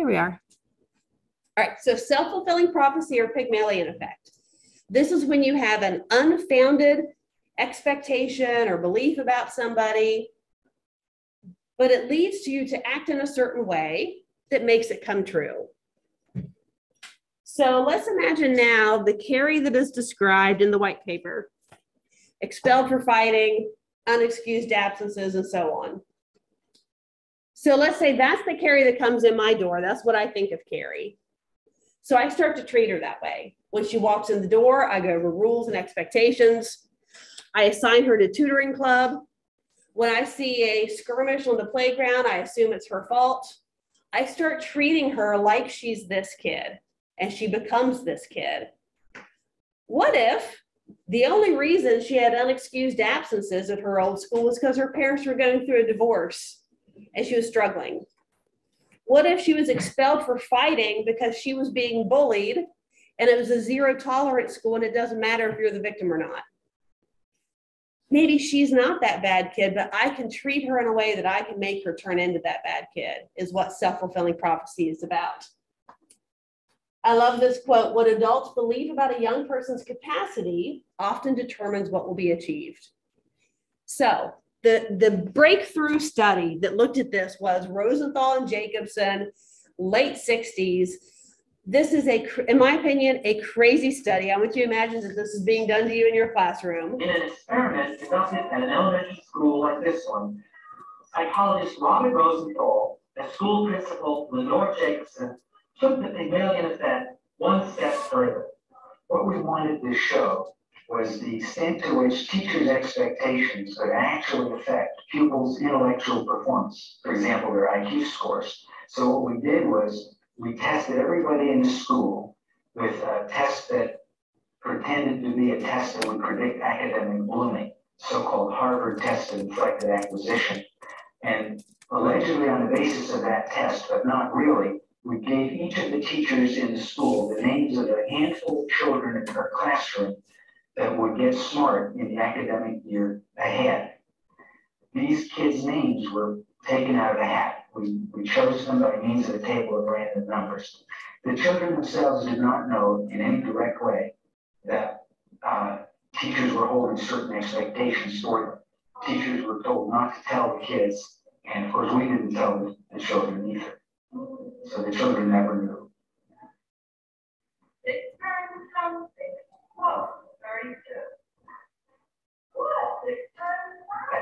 There we are. All right, so self-fulfilling prophecy or Pygmalion effect. This is when you have an unfounded expectation or belief about somebody, but it leads you to act in a certain way that makes it come true. So let's imagine now the Carrie that is described in the white paper, expelled for fighting, unexcused absences, and so on. So let's say that's the Carrie that comes in my door. That's what I think of Carrie. So I start to treat her that way. When she walks in the door, I go over rules and expectations. I assign her to tutoring club. When I see a skirmish on the playground, I assume it's her fault. I start treating her like she's this kid, and she becomes this kid. What if the only reason she had unexcused absences at her old school was because her parents were going through a divorce and she was struggling? What if she was expelled for fighting because she was being bullied and it was a zero tolerance school and it doesn't matter if you're the victim or not? Maybe she's not that bad kid, but I can treat her in a way that I can make her turn into that bad kid, is what self-fulfilling prophecy is about. I love this quote: what adults believe about a young person's capacity often determines what will be achieved. So the breakthrough study that looked at this was Rosenthal and Jacobson, late 60s. This is, in my opinion, a crazy study. I want you to imagine that this is being done to you in your classroom. In an experiment conducted at an elementary school like this one, psychologist Robert Rosenthal and school principal Lenore Jacobson took the Pygmalion effect one step further. What we wanted to show was the extent to which teachers' expectations could actually affect pupils' intellectual performance, for example, their IQ scores. So what we did was we tested everybody in the school with a test that pretended to be a test that would predict academic blooming, so-called Harvard test of inflected acquisition. And allegedly on the basis of that test, but not really, we gave each of the teachers in the school the names of a handful of children in her classroom that would get smart in the academic year ahead. These kids' names were taken out of a hat. We chose them by means of a table of random numbers. The children themselves did not know in any direct way that teachers were holding certain expectations for them. Teachers were told not to tell the kids, and of course we didn't tell the children either. So the children never knew.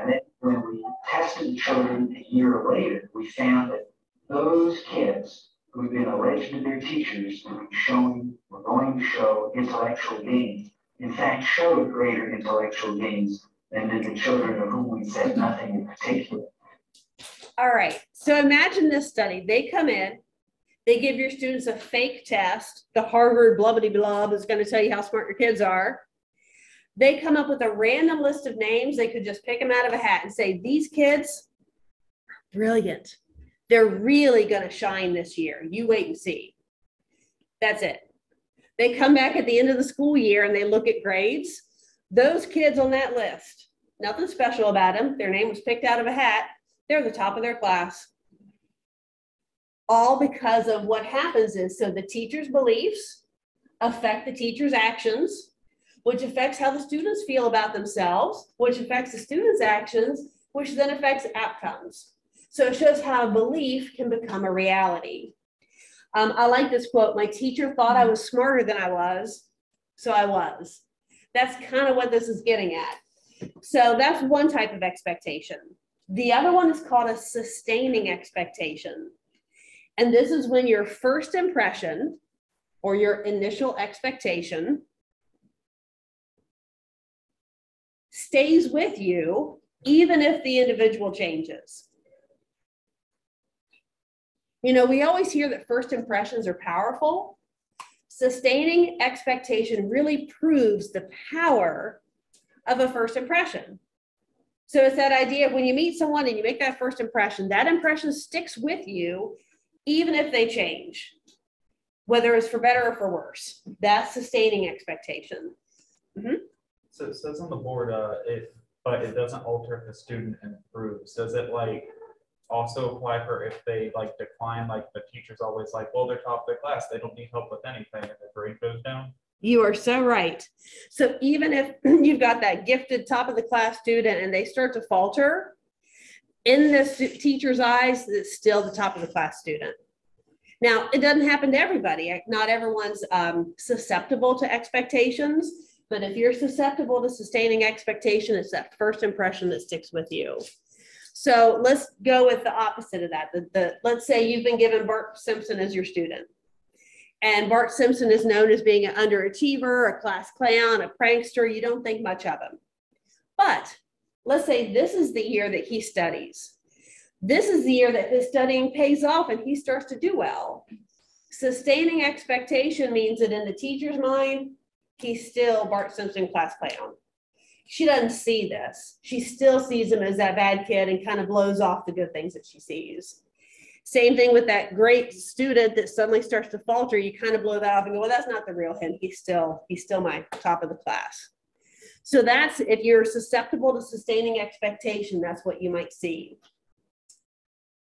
And then when we tested the children a year later, we found that those kids who've been alleged to their teachers to be were going to show intellectual gains, in fact showed greater intellectual gains than did the children of whom we said nothing in particular. All right, so imagine this study. They come in, they give your students a fake test. The Harvard blah-blah-blah is going to tell you how smart your kids are. They come up with a random list of names. They could just pick them out of a hat and say, these kids are brilliant. They're really going to shine this year. You wait and see. That's it. They come back at the end of the school year and they look at grades. Those kids on that list, nothing special about them. Their name was picked out of a hat. They're the top of their class. All because of what happens is, so the teacher's beliefs affect the teacher's actions, which affects how the students feel about themselves, which affects the students' actions, which then affects outcomes. So it shows how a belief can become a reality. I like this quote: my teacher thought I was smarter than I was, so I was. That's kind of what this is getting at. So that's one type of expectation. The other one is called a sustaining expectation. And this is when your first impression or your initial expectation stays with you, even if the individual changes. You know, we always hear that first impressions are powerful. Sustaining expectation really proves the power of a first impression. So it's that idea of when you meet someone and you make that first impression, that impression sticks with you, even if they change, whether it's for better or for worse. That's sustaining expectation. Mm-hmm. So it says on the board, but it doesn't alter if the student improves. Does it like also apply for if they like decline, like the teacher's always like, well, they're top of their class, they don't need help with anything, and their grade goes down? You are so right. So even if you've got that gifted top of the class student and they start to falter, in the teacher's eyes, it's still the top of the class student. Now, it doesn't happen to everybody. Not everyone's susceptible to expectations, but if you're susceptible to sustaining expectation, it's that first impression that sticks with you. So let's go with the opposite of that. Let's say you've been given Bart Simpson as your student. And Bart Simpson is known as being an underachiever, a class clown, a prankster. You don't think much of him. But let's say this is the year that he studies. This is the year that his studying pays off and he starts to do well. Sustaining expectation means that in the teacher's mind, he's still Bart Simpson class clown. She doesn't see this. She still sees him as that bad kid and kind of blows off the good things that she sees. Same thing with that great student that suddenly starts to falter. You kind of blow that off and go, well, that's not the real him. He's still my top of the class. So that's, if you're susceptible to sustaining expectation, that's what you might see.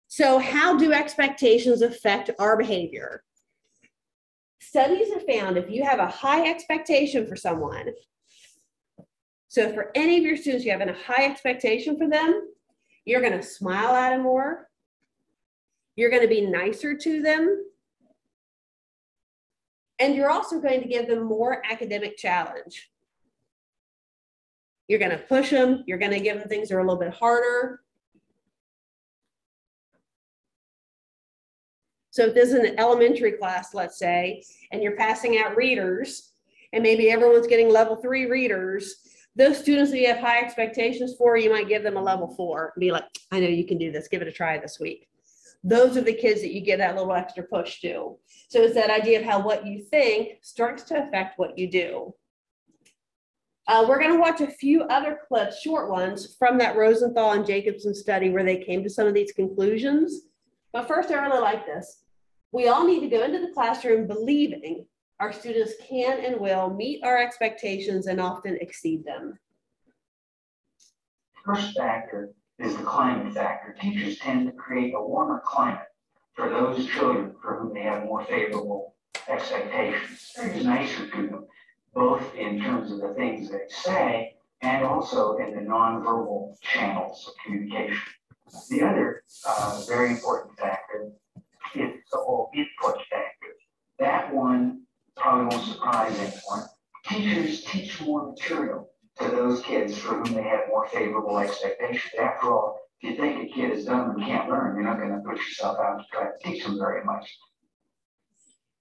So how do expectations affect our behavior? Studies have found if you have a high expectation for someone, so for any of your students, you have a high expectation for them, you're going to smile at them more. You're going to be nicer to them. And you're also going to give them more academic challenge. You're going to push them. You're going to give them things that are a little bit harder. So if this is an elementary class, let's say, and you're passing out readers, and maybe everyone's getting level 3 readers, those students that you have high expectations for, you might give them a level 4 and be like, I know you can do this. Give it a try this week. Those are the kids that you give that little extra push to. So it's that idea of how what you think starts to affect what you do. We're going to watch a few other clips, short ones, from that Rosenthal and Jacobson study where they came to some of these conclusions. But first, I really like this. We all need to go into the classroom believing our students can and will meet our expectations and often exceed them. First factor is the climate factor. Teachers tend to create a warmer climate for those children for whom they have more favorable expectations. They're nicer to them, both in terms of the things they say and also in the nonverbal channels of communication. The other very important factor is the whole input factor. That one probably won't surprise anyone. Teachers teach more material to those kids for whom they have more favorable expectations. After all, if you think a kid is dumb and can't learn, you're not going to put yourself out to try to teach them very much.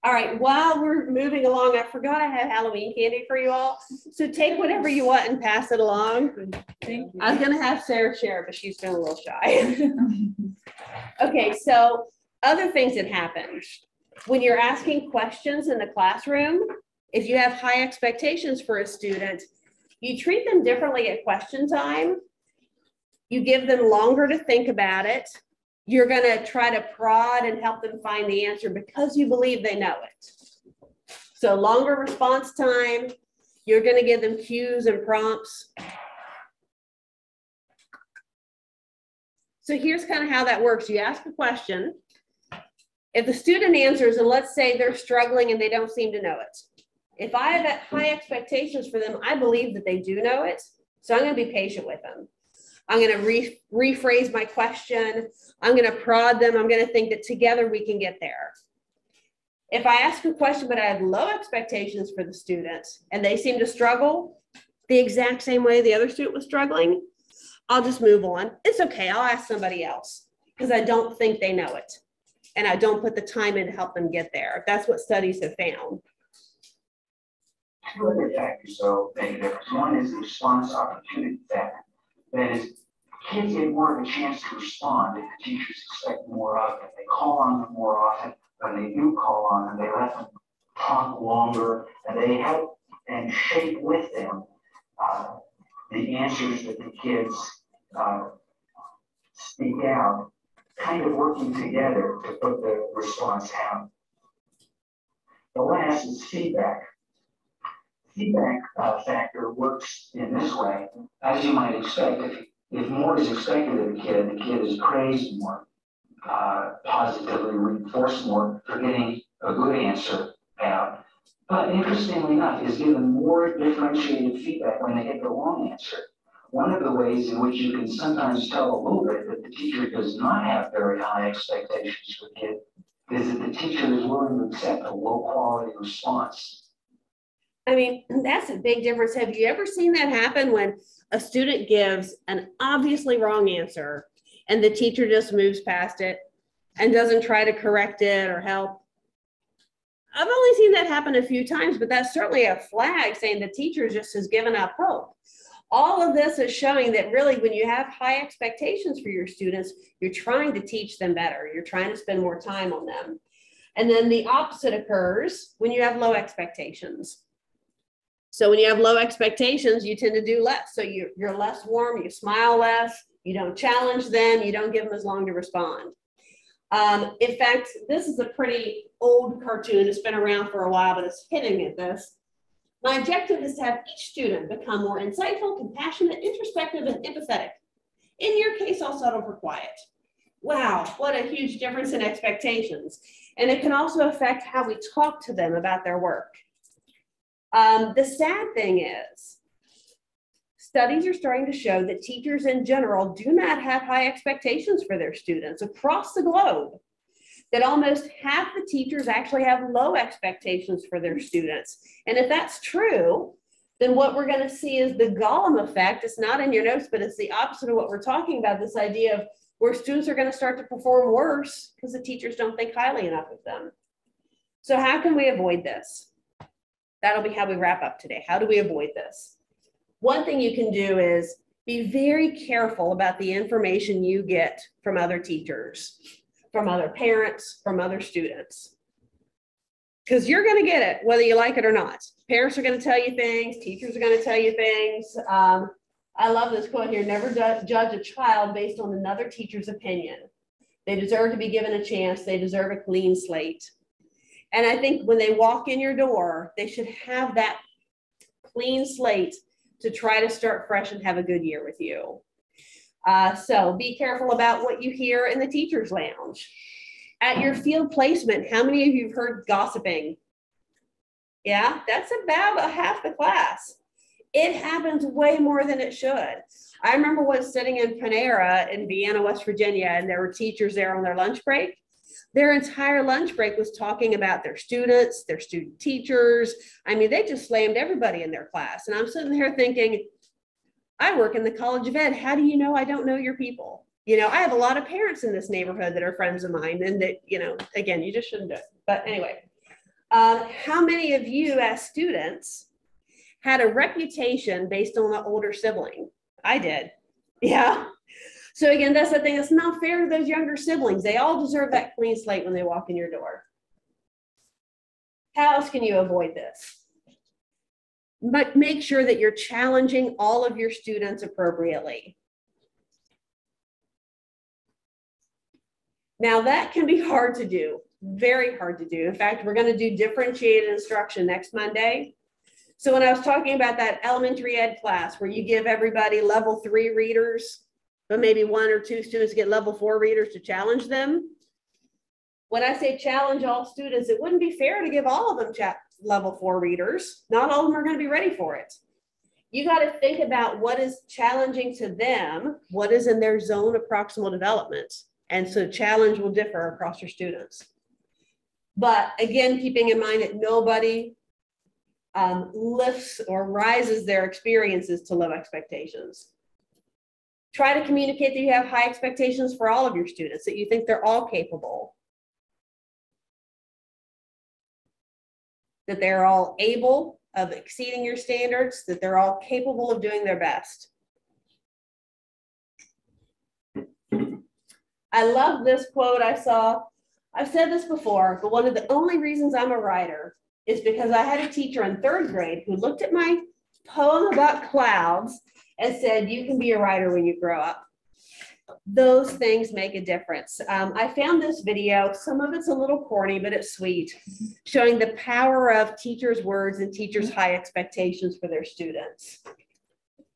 All right, while we're moving along, I forgot I had Halloween candy for you all. So take whatever you want and pass it along. Thank you. I was gonna have Sarah share, but she's been a little shy. Okay, so other things that happen. When you're asking questions in the classroom, if you have high expectations for a student, you treat them differently at question time. You give them longer to think about it. You're going to try to prod and help them find the answer because you believe they know it. So longer response time, you're going to give them cues and prompts. So here's kind of how that works. You ask a question. If the student answers, and let's say they're struggling and they don't seem to know it. If I have high expectations for them, I believe that they do know it. So I'm going to be patient with them. I'm going to rephrase my question. I'm going to prod them. I'm going to think that together we can get there. If I ask a question, but I have low expectations for the students and they seem to struggle the exact same way the other student was struggling, I'll just move on. It's okay. I'll ask somebody else because I don't think they know it. And I don't put the time in to help them get there. That's what studies have found. Two other factors, though, make a difference. One is the response opportunity factor. That is, kids get more of a chance to respond if the teachers expect more of them. They call on them more often. When they do call on them, they let them talk longer, and they help and shape with them the answers that the kids speak out, kind of working together to put the response out. The last is feedback. Feedback factor works in this way. As you might expect, if more is expected of the kid is praised more. positively reinforce more for getting a good answer out. But interestingly enough, is given more differentiated feedback when they get the wrong answer. One of the ways in which you can sometimes tell a little bit that the teacher does not have very high expectations for the kid is that the teacher is willing to accept a low quality response. I mean, that's a big difference. Have you ever seen that happen when a student gives an obviously wrong answer and the teacher just moves past it and doesn't try to correct it or help? I've only seen that happen a few times, but that's certainly a flag saying the teacher just has given up hope. All of this is showing that really when you have high expectations for your students, you're trying to teach them better. You're trying to spend more time on them. And then the opposite occurs when you have low expectations. So when you have low expectations, you tend to do less. So you're less warm, you smile less, you don't challenge them, you don't give them as long to respond. In fact, this is a pretty old cartoon. It's been around for a while, but it's hitting at this. My objective is to have each student become more insightful, compassionate, introspective, and empathetic. In your case, I'll settle for quiet. Wow, what a huge difference in expectations. And it can also affect how we talk to them about their work. The sad thing is, studies are starting to show that teachers in general do not have high expectations for their students across the globe. That almost half the teachers actually have low expectations for their students. And if that's true, then what we're going to see is the Gollum effect. It's not in your notes, but it's the opposite of what we're talking about, this idea of where students are going to start to perform worse because the teachers don't think highly enough of them. So how can we avoid this? That'll be how we wrap up today. How do we avoid this? One thing you can do is be very careful about the information you get from other teachers, from other parents, from other students. Because you're going to get it, whether you like it or not. Parents are going to tell you things, teachers are going to tell you things. I love this quote here: never judge a child based on another teacher's opinion. They deserve to be given a chance. They deserve a clean slate. And I think when they walk in your door, they should have that clean slate to try to start fresh and have a good year with you. So be careful about what you hear in the teacher's lounge. At your field placement, how many of you have heard gossiping? Yeah, that's about half the class. It happens way more than it should. I remember once sitting in Panera in Vienna, West Virginia, and there were teachers there on their lunch break. Their entire lunch break was talking about their students, their student teachers. I mean, they just slammed everybody in their class. And I'm sitting here thinking, I work in the College of Ed. How do you know I don't know your people? You know, I have a lot of parents in this neighborhood that are friends of mine, and that, you know, again, you just shouldn't do it. But anyway, how many of you as students had a reputation based on an older sibling? I did. Yeah. So again, that's the thing. It's not fair to those younger siblings. They all deserve that clean slate when they walk in your door. How else can you avoid this? But make sure that you're challenging all of your students appropriately. Now that can be hard to do, very hard to do. In fact, we're going to do differentiated instruction next Monday. So when I was talking about that elementary ed class where you give everybody level 3 readers, but maybe 1 or 2 students get level 4 readers to challenge them. When I say challenge all students, it wouldn't be fair to give all of them level 4 readers. Not all of them are going to be ready for it. You got to think about what is challenging to them, what is in their zone of proximal development. And so challenge will differ across your students. But again, keeping in mind that nobody lifts or rises their experiences to low expectations. Try to communicate that you have high expectations for all of your students, that you think they're all capable, that they're all able of exceeding your standards, that they're all capable of doing their best. I love this quote I saw. I've said this before, but one of the only reasons I'm a writer is because I had a teacher in 3rd grade who looked at my poem about clouds and said, you can be a writer when you grow up. Those things make a difference. I found this video. Some of it's a little corny, but it's sweet, showing the power of teachers' words and teachers' high expectations for their students.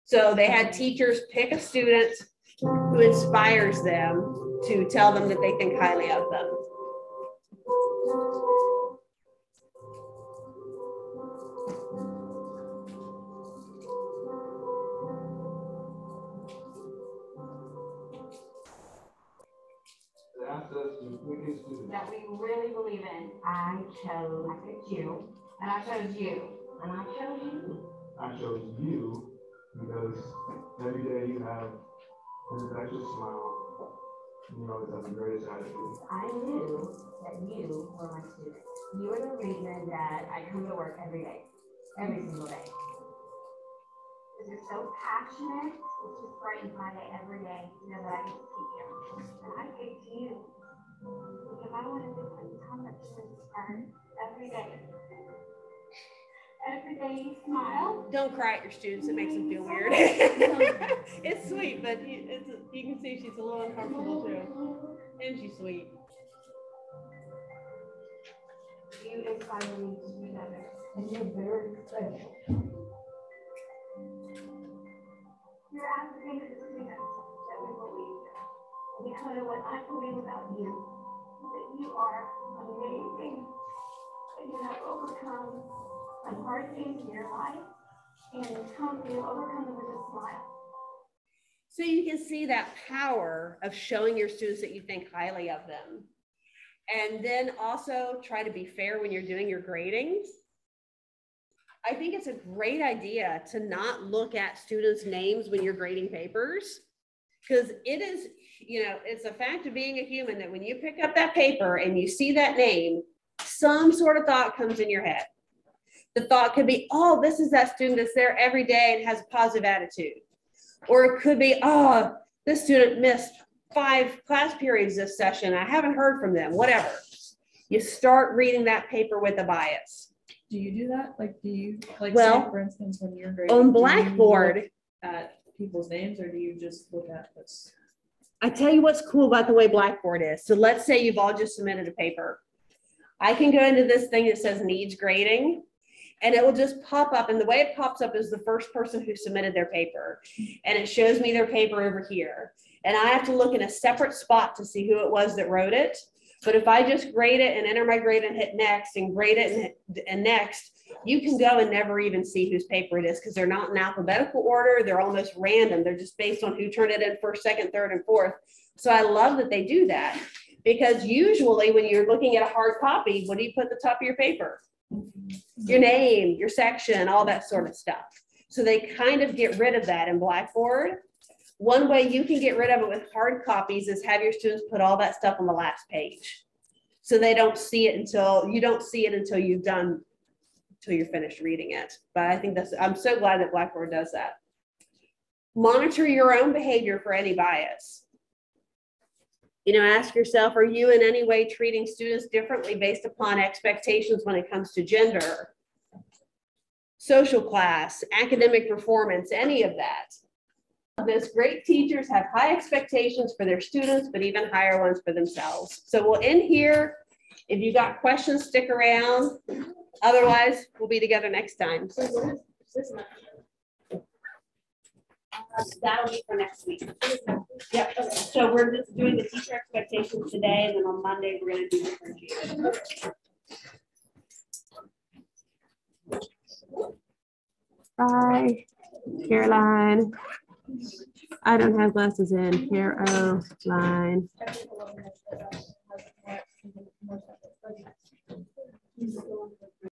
So they had teachers pick a student who inspires them to tell them that they think highly of them. That we really believe in. I picked you, and I chose you, and I chose you. I chose you because every day you have an infectious smile. You always have the greatest attitude. I knew that you were my student. You are the reason that I come to work every day, every single day. Because you're so passionate, it just brightens my day every day to know that I get to see you. And I picked you because I wanted to spend time with you in art every day. Every day you smile. Don't cry at your students, it makes them feel weird. It's sweet, but you can see she's a little uncomfortable too. And she's sweet. You inspire me to be better, and you're very special. You're asking us to do that we believe you. Because of what I believe about you, that you are amazing, that you have overcome some hard things in your life, and you overcome them with a smile. So you can see that power of showing your students that you think highly of them. And then also try to be fair when you're doing your gradings. I think it's a great idea to not look at students' names when you're grading papers, because it is, it's a fact of being a human that when you pick up that paper and you see that name, some sort of thought comes in your head. The thought could be, oh, this is that student that's there every day and has a positive attitude. Or it could be, oh, this student missed 5 class periods this session. I haven't heard from them, whatever. You start reading that paper with a bias. Do you do that? Like, do you, like, well, say, for instance, when you're grading, on Blackboard, at people's names, or do you just look at this? I tell you what's cool about the way Blackboard is. So let's say you've all just submitted a paper. I can go into this thing that says needs grading, and it will just pop up. And the way it pops up is the first person who submitted their paper. And it shows me their paper over here. And I have to look in a separate spot to see who it was that wrote it. But if I just grade it and enter my grade and hit next and grade it and next, you can go and never even see whose paper it is because they're not in alphabetical order. They're almost random. They're just based on who turned it in first, second, third, and fourth. So I love that they do that, because usually when you're looking at a hard copy, what do you put at the top of your paper? Your name, your section, all that sort of stuff. So they kind of get rid of that in Blackboard. One way you can get rid of it with hard copies is have your students put all that stuff on the last page. So they don't see it until you're finished reading it. But I think I'm so glad that Blackboard does that. Monitor your own behavior for any bias. Ask yourself, are you in any way treating students differently based upon expectations when it comes to gender, social class, academic performance, any of that? This great teachers have high expectations for their students, but even higher ones for themselves. So we'll end here. If you got questions, stick around. Otherwise, we'll be together next time. That'll be for next week. Yep. Okay. So we're just doing the teacher expectations today, and then on Monday we're going to do differentiation. Bye, Caroline. I don't have glasses in. Caroline.